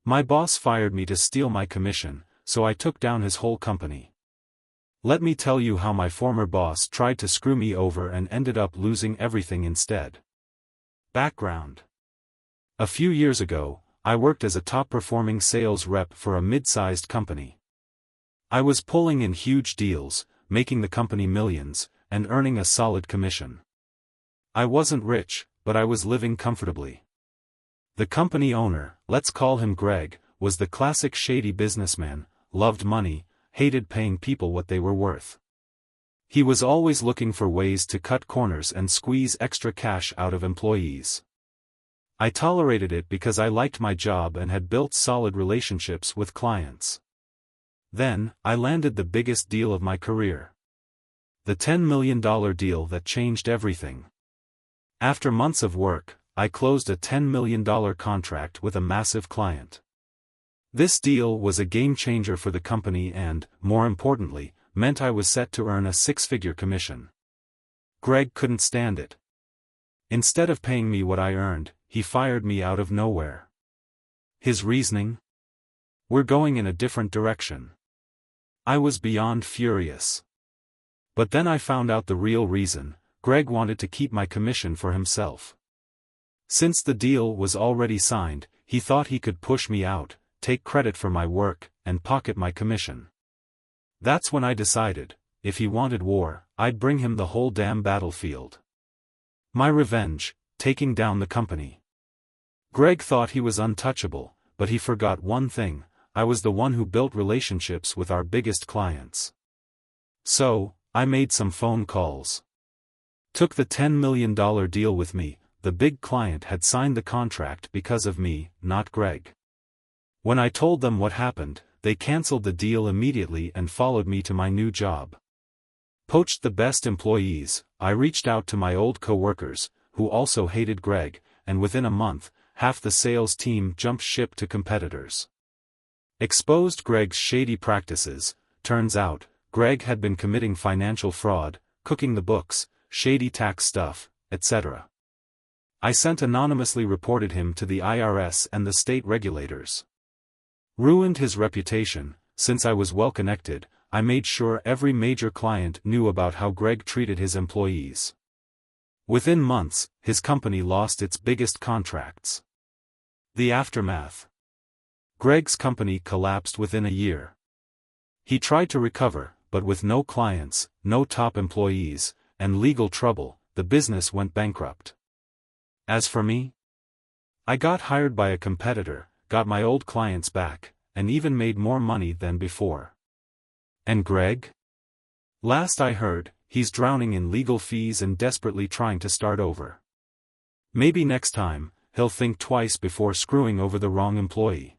My boss fired me to steal my commission, so I took down his whole company. Let me tell you how my former boss tried to screw me over and ended up losing everything instead. Background. A few years ago, I worked as a top-performing sales rep for a mid-sized company. I was pulling in huge deals, making the company millions, and earning a solid commission. I wasn't rich, but I was living comfortably. The company owner, let's call him Greg, was the classic shady businessman, loved money, hated paying people what they were worth. He was always looking for ways to cut corners and squeeze extra cash out of employees. I tolerated it because I liked my job and had built solid relationships with clients. Then, I landed the biggest deal of my career. The $10 million deal that changed everything. After months of work, I closed a $10 million contract with a massive client. This deal was a game-changer for the company and, more importantly, meant I was set to earn a six-figure commission. Greg couldn't stand it. Instead of paying me what I earned, he fired me out of nowhere. His reasoning? We're going in a different direction. I was beyond furious. But then I found out the real reason. Greg wanted to keep my commission for himself. Since the deal was already signed, he thought he could push me out, take credit for my work, and pocket my commission. That's when I decided, if he wanted war, I'd bring him the whole damn battlefield. My revenge, taking down the company. Greg thought he was untouchable, but he forgot one thing: I was the one who built relationships with our biggest clients. So, I made some phone calls. Took the $10 million deal with me. The big client had signed the contract because of me, not Greg. When I told them what happened, they canceled the deal immediately and followed me to my new job. Poached the best employees. I reached out to my old co-workers, who also hated Greg, and within a month, half the sales team jumped ship to competitors. Exposed Greg's shady practices. Turns out, Greg had been committing financial fraud, cooking the books, shady tax stuff, etc. I anonymously reported him to the IRS and the state regulators. Ruined his reputation. Since I was well connected, I made sure every major client knew about how Greg treated his employees. Within months, his company lost its biggest contracts. The aftermath. Greg's company collapsed within a year. He tried to recover, but with no clients, no top employees, and legal trouble, the business went bankrupt. As for me, I got hired by a competitor, got my old clients back, and even made more money than before. And Greg? Last I heard, he's drowning in legal fees and desperately trying to start over. Maybe next time, he'll think twice before screwing over the wrong employee.